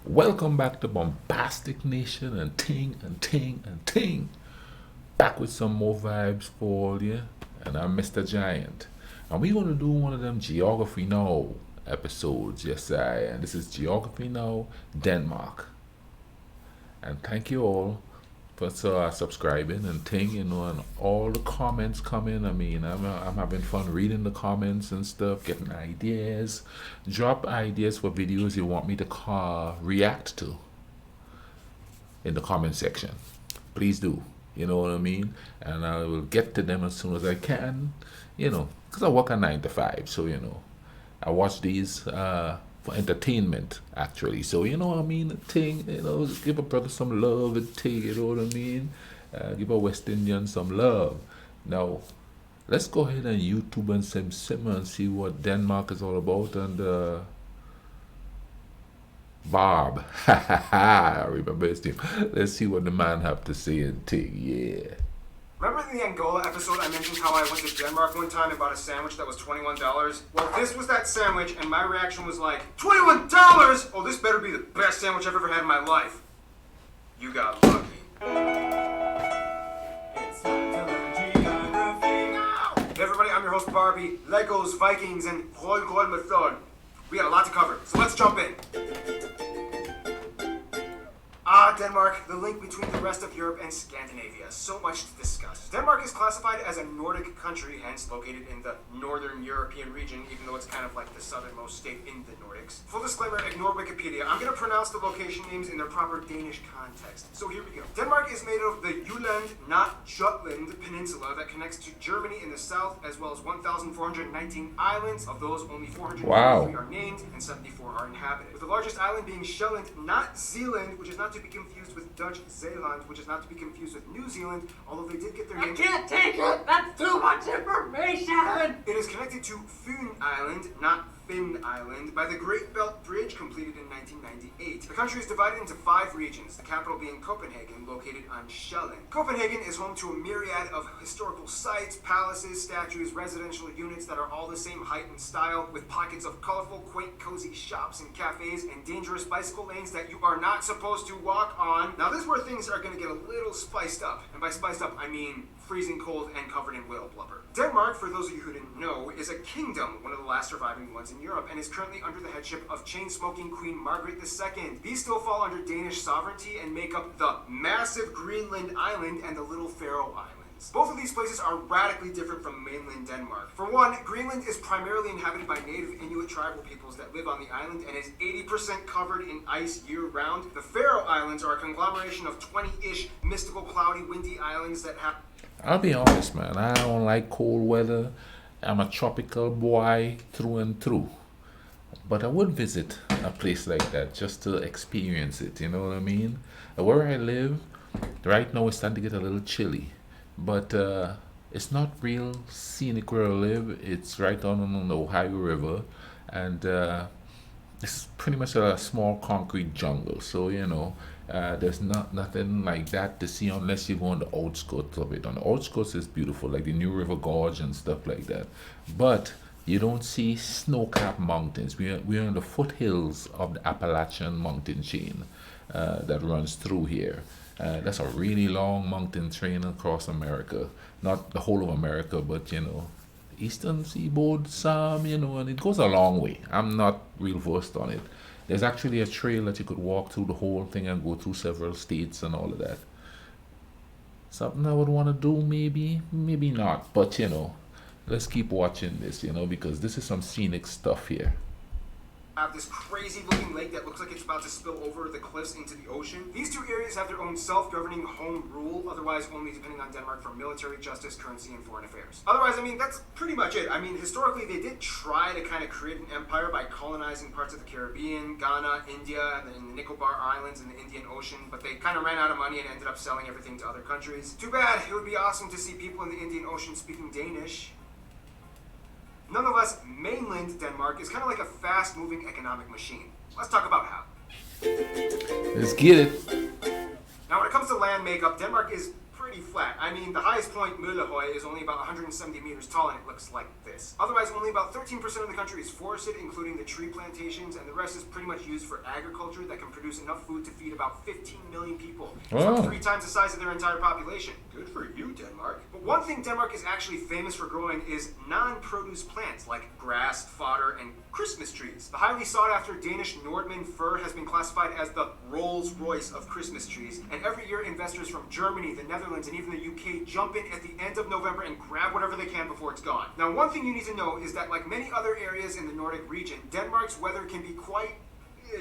Welcome back to Bombastic Nation and Ting and Ting and Ting. Back with some more vibes for all you. And I'm Mr. Giant. And we're going to do one of them Geography Now episodes. Yes, and this is Geography Now Denmark. And thank you all for subscribing and thing, and all the comments come in. I mean, I'm having fun reading the comments and stuff, getting ideas. Drop ideas for videos you want me to react to in the comment section. Please do. You know what I mean? And I will get to them as soon as I can, because I work a 9 to 5. So, I watch these for entertainment, actually. So, you know what I mean? Thing, give a brother some love and thing, you know what I mean? Give a West Indian some love. Now, let's go ahead and YouTube and simmer and see what Denmark is all about. And Bob, I remember his name. Let's see what the man have to say and thing, yeah. Remember in the Angola episode I mentioned how I went to Denmark one time and bought a sandwich that was $21? Well, this was that sandwich, and my reaction was like, $21? Oh, this better be the best sandwich I've ever had in my life. You got lucky. It's time to learn geography now! Hey everybody, I'm your host Barbie, Legos, Vikings, and Roll Method. We got a lot to cover, so let's jump in. Denmark, the link between the rest of Europe and Scandinavia. So much to discuss. Denmark is classified as a Nordic country, hence located in the Northern European region, even though it's kind of like the southernmost state in the Nordics. Full disclaimer, ignore Wikipedia. I'm going to pronounce the location names in their proper Danish context. So here we go. Denmark is made of the Jutland, not Jutland Peninsula that connects to Germany in the south, as well as 1,419 islands. Of those, only 423 are named and 74 are inhabited. With the largest island being Sjælland, not Zealand, which is not to be confused with Dutch Zeeland, which is not to be confused with New Zealand, although they did get their name. I can't take it! That's too much information! It is connected to Fyn Island, not Finn Island, by the Great Belt Bridge completed in 1998. The country is divided into 5 regions, the capital being Copenhagen, located on Sjælland. Copenhagen is home to a myriad of historical sites, palaces, statues, residential units that are all the same height and style, with pockets of colorful, quaint, cozy shops and cafes, and dangerous bicycle lanes that you are not supposed to walk on. Now this is where things are going to get a little spiced up, and by spiced up I mean freezing cold and covered in whale blubber. Denmark, for those of you who didn't know, is a kingdom, one of the last surviving ones in Europe, and is currently under the headship of chain-smoking Queen Margaret II. These still fall under Danish sovereignty and make up the massive Greenland Island and the Little Faroe Islands. Both of these places are radically different from mainland Denmark. For one, Greenland is primarily inhabited by native Inuit tribal peoples that live on the island and is 80% covered in ice year-round. The Faroe Islands are a conglomeration of 20-ish mystical, cloudy, windy islands that have... I'll be honest, man. I don't like cold weather. I'm a tropical boy through and through. But I would visit a place like that just to experience it, you know what I mean? Where I live, right now it's starting to get a little chilly. But it's not real scenic where I live. It's right on the Ohio River. And it's pretty much a small concrete jungle. So, there's nothing like that to see unless you go on the outskirts of it. On the outskirts is beautiful, like the New River Gorge and stuff like that. But you don't see snow-capped mountains. We're in the foothills of the Appalachian mountain chain that runs through here. That's a really long mountain chain across America. Not the whole of America, but the eastern seaboard some, and it goes a long way. I'm not real versed on it. There's actually a trail that you could walk through the whole thing and go through several states and all of that. Something I would want to do, maybe not. But, let's keep watching this, because this is some scenic stuff here. Have this crazy looking lake that looks like it's about to spill over the cliffs into the ocean. These two areas have their own self-governing home rule, otherwise only depending on Denmark for military, justice, currency, and foreign affairs. Otherwise, that's pretty much it. Historically, they did try to kind of create an empire by colonizing parts of the Caribbean, Ghana, India, and then the Nicobar Islands and the Indian Ocean, but they kind of ran out of money and ended up selling everything to other countries. Too bad. It would be awesome to see people in the Indian Ocean speaking Danish. Nonetheless, mainland Denmark is kind of like a fast-moving economic machine. Let's talk about how. Let's get it. Now, when it comes to land makeup, Denmark is pretty flat. I mean, the highest point, Møllehøj, is only about 170 meters tall and it looks like this. Otherwise, only about 13% of the country is forested, including the tree plantations, and the rest is pretty much used for agriculture that can produce enough food to feed about 15 million people. It's Wow. about 3 times the size of their entire population. Good for you, Denmark. But one thing Denmark is actually famous for growing is non-produce plants like grass, fodder, and Christmas trees. The highly sought-after Danish Nordmann fir has been classified as the Rolls-Royce of Christmas trees, and every year investors from Germany, the Netherlands, and even the UK jump in at the end of November and grab whatever they can before it's gone. Now, one thing you need to know is that like many other areas in the Nordic region, Denmark's weather can be quite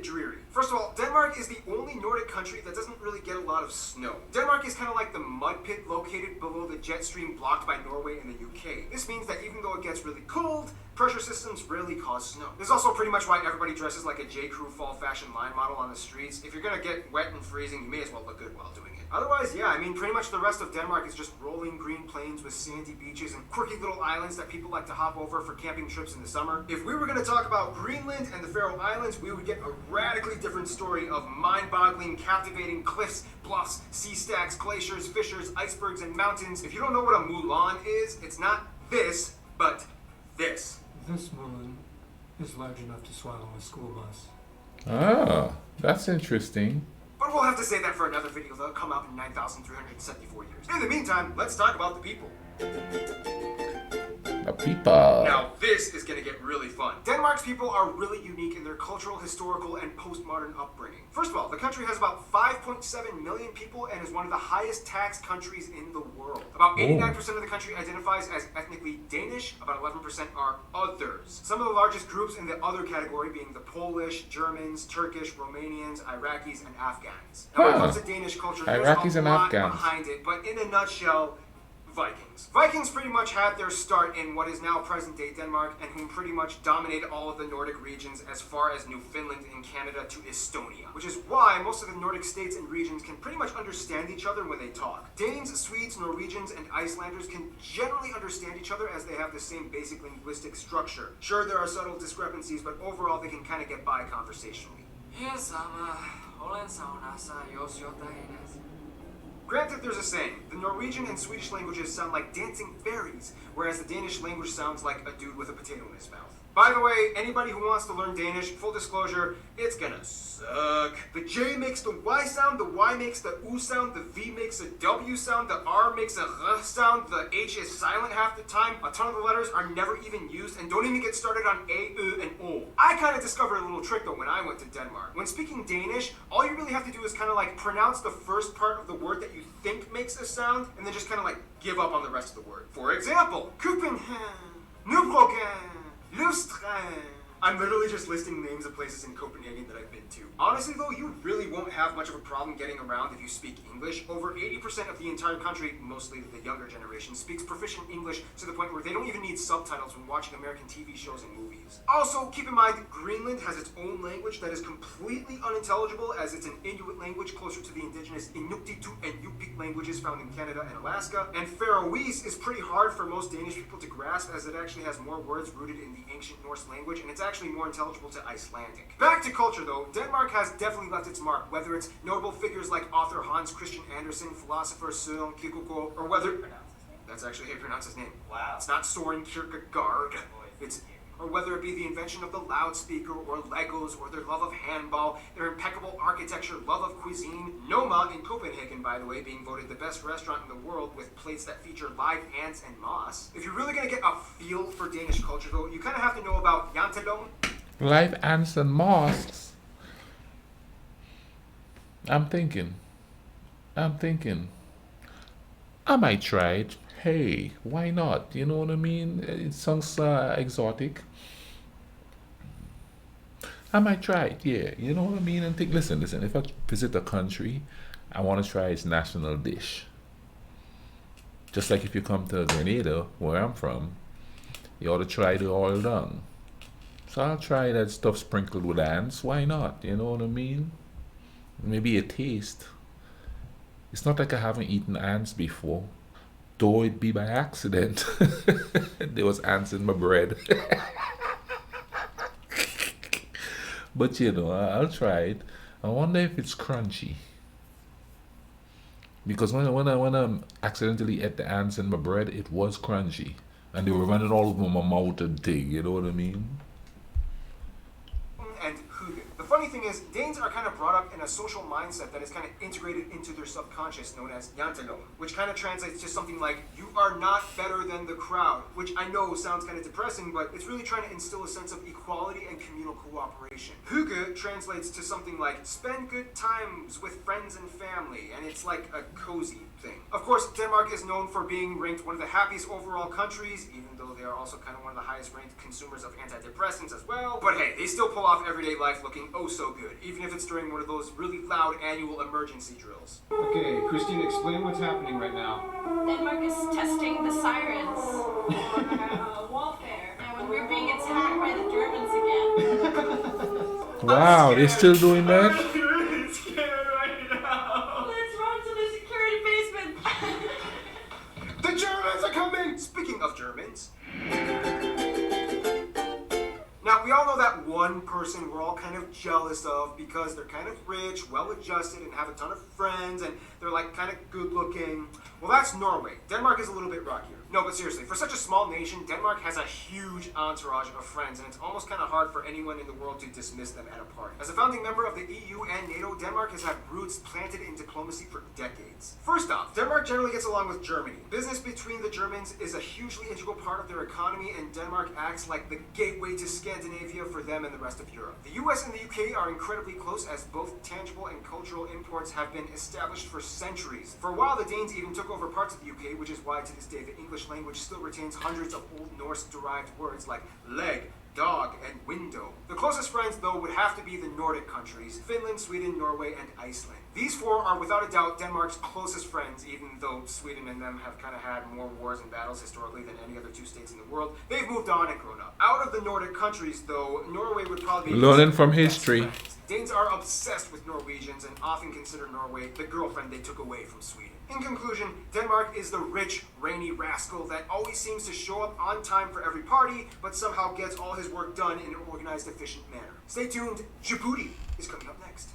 dreary. First of all, Denmark is the only Nordic country that doesn't really get a lot of snow. Denmark is kind of like the mud pit located below the jet stream blocked by Norway and the UK. This means that even though it gets really cold, pressure systems rarely cause snow. This is also pretty much why everybody dresses like a J. Crew fall fashion line model on the streets. If you're gonna get wet and freezing, you may as well look good while doing it. Otherwise, yeah, I mean, pretty much the rest of Denmark is just rolling green plains with sandy beaches and quirky little islands that people like to hop over for camping trips in the summer. If we were going to talk about Greenland and the Faroe Islands, we would get a radically different story of mind-boggling, captivating cliffs, bluffs, sea stacks, glaciers, fissures, icebergs, and mountains. If you don't know what a Mulan is, it's not this, but this. This moon is large enough to swallow a school bus. Ah, that's interesting. But we'll have to say that for another video that'll come out in 9,374 years. In the meantime, let's talk about the people. The people. Now, this is going to get really fun. Denmark's people are really unique in their cultural, historical, and postmodern upbringing. First of all, the country has about 5.7 million people and is one of the highest taxed countries in the world. About 89% of the country identifies as ethnically Danish, about 11% are others. Some of the largest groups in the other category being the Polish, Germans, Turkish, Romanians, Iraqis, and Afghans. Now, when it comes to Danish culture, there's Iraqis a and lot Afghans. behind it, but in a nutshell, Vikings. Vikings pretty much had their start in what is now present-day Denmark and whom pretty much dominated all of the Nordic regions as far as Newfoundland and Canada to Estonia, which is why most of the Nordic states and regions can pretty much understand each other when they talk. Danes, Swedes, Norwegians, and Icelanders can generally understand each other as they have the same basic linguistic structure. Sure, there are subtle discrepancies, but overall they can kind of get by conversationally. olen saunassa, jos jotain edes. Granted, there's a saying. The Norwegian and Swedish languages sound like dancing fairies, whereas the Danish language sounds like a dude with a potato in his mouth. By the way, anybody who wants to learn Danish, full disclosure, it's gonna suck. The J makes the Y sound, the Y makes the U sound, the V makes a W sound, the R makes a R sound, the H is silent half the time, a ton of the letters are never even used, and don't even get started on A, U, and O. I kind of discovered a little trick though when I went to Denmark. When speaking Danish, all you really have to do is kind of like pronounce the first part of the word that you think makes a sound, and then just kind of like give up on the rest of the word. For example, Copenhagen, Nybroggen, Lustrand. I'm literally just listing names of places in Copenhagen that I've been to. Honestly though, you really won't have much of a problem getting around if you speak English. Over 80% of the entire country, mostly the younger generation, speaks proficient English to the point where they don't even need subtitles when watching American TV shows and movies. Also, keep in mind, Greenland has its own language that is completely unintelligible as it's an Inuit language closer to the indigenous Inuktitut and Yupik languages found in Canada and Alaska. And Faroese is pretty hard for most Danish people to grasp as it actually has more words rooted in the ancient Norse language, and it's actually more intelligible to Icelandic. Back to culture though, Denmark has definitely left its mark, whether it's notable figures like author Hans Christian Andersen, philosopher Søren Kierkegaard, or whether... That's actually how you pronounce his name. Wow. It's not Soren Kierkegaard. It's... Or whether it be the invention of the loudspeaker, or Legos, or their love of handball, their impeccable architecture, love of cuisine. Noma in Copenhagen, by the way, being voted the best restaurant in the world with plates that feature live ants and moss. If you're really gonna get a feel for Danish culture though, you kind of have to know about Janteloven. Live ants and mosques. I'm thinking. I might try it. Hey, why not? You know what I mean? It sounds exotic. I might try it, yeah. You know what I mean? And think, listen, if I visit a country, I want to try its national dish. Just like if you come to Grenada, where I'm from, you ought to try the oil dung. So I'll try that stuff sprinkled with ants. Why not? You know what I mean? Maybe a taste. It's not like I haven't eaten ants before, though it be by accident. There was ants in my bread. But you know, I'll try it. I wonder if it's crunchy. Because when I accidentally ate the ants in my bread, it was crunchy, and they were running all over my mouth and thing. You know what I mean? And Hygge. The funny thing is, Danes are kind of brought up in a social mindset that is kind of integrated into their subconscious, known as jantelom, which kind of translates to something like, you are not better than the crowd, which I know sounds kind of depressing, but it's really trying to instill a sense of equality and communal cooperation. Hygge translates to something like, spend good times with friends and family, and it's like a cozy thing. Of course, Denmark is known for being ranked one of the happiest overall countries, even though they are also kind of one of the highest ranked consumers of antidepressants as well. But hey, they still pull off everyday life looking oh so good, even if it's during one of those really loud annual emergency drills. Okay, Christine, explain what's happening right now. Denmark is testing the sirens for warfare. And when we're being attacked by the Germans again. Wow, they're still doing that? I'm really scared right now. Let's run to the security basement. The Germans are coming! Speaking of Germans. Now, we all know that one person we're all kind of jealous of because they're kind of rich, well-adjusted, and have a ton of friends, and they're like kind of good-looking. Well, that's Norway. Denmark is a little bit rockier. No, but seriously, for such a small nation, Denmark has a huge entourage of friends, and it's almost kind of hard for anyone in the world to dismiss them at a party. As a founding member of the EU and NATO, Denmark has had roots planted in diplomacy for decades. First off, Denmark generally gets along with Germany. Business between the Germans is a hugely integral part of their economy, and Denmark acts like the gateway to Scandinavia for them and the rest of Europe. The US and the UK are incredibly close, as both tangible and cultural imports have been established for centuries. For a while, the Danes even took over parts of the UK, which is why to this day the English language still retains hundreds of Old Norse-derived words like leg, dog, and window. The closest friends, though, would have to be the Nordic countries, Finland, Sweden, Norway, and Iceland. These four are without a doubt Denmark's closest friends, even though Sweden and them have kind of had more wars and battles historically than any other two states in the world. They've moved on and grown up. Out of the Nordic countries, though, Norway would probably be Learning from best history. friends. Danes are obsessed with Norwegians and often consider Norway the girlfriend they took away from Sweden. In conclusion, Denmark is the rich, rainy rascal that always seems to show up on time for every party, but somehow gets all his work done in an organized, efficient manner. Stay tuned, Djibouti is coming up next.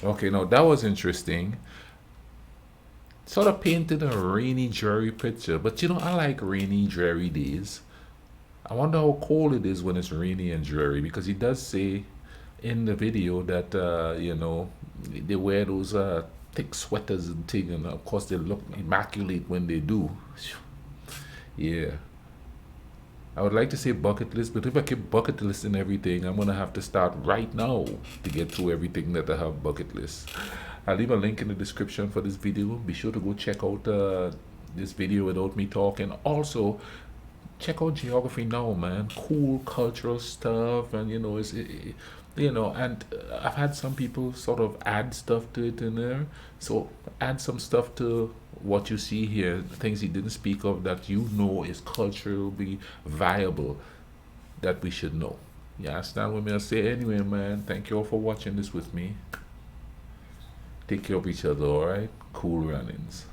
Okay, now that was interesting. Sort of painted a rainy, dreary picture, but you know, I like rainy, dreary days. I wonder how cold it is when it's rainy and dreary, because he does say in the video that, you know, they wear those thick sweaters and thing, and of course they look immaculate when they do. Yeah. I would like to say bucket list, but if I keep bucket list and everything, I'm gonna have to start right now to get through everything that I have bucket list. I'll leave a link in the description for this video. Be sure to go check out this video without me talking. Also, check out Geography Now, man. Cool cultural stuff, and you know, you know, and I've had some people sort of add stuff to it in there. So add some stuff to what you see here, things he didn't speak of that you know is culturally viable, that we should know. You understand what I say? Anyway, man, thank you all for watching this with me. Take care of each other, alright? Cool runnings.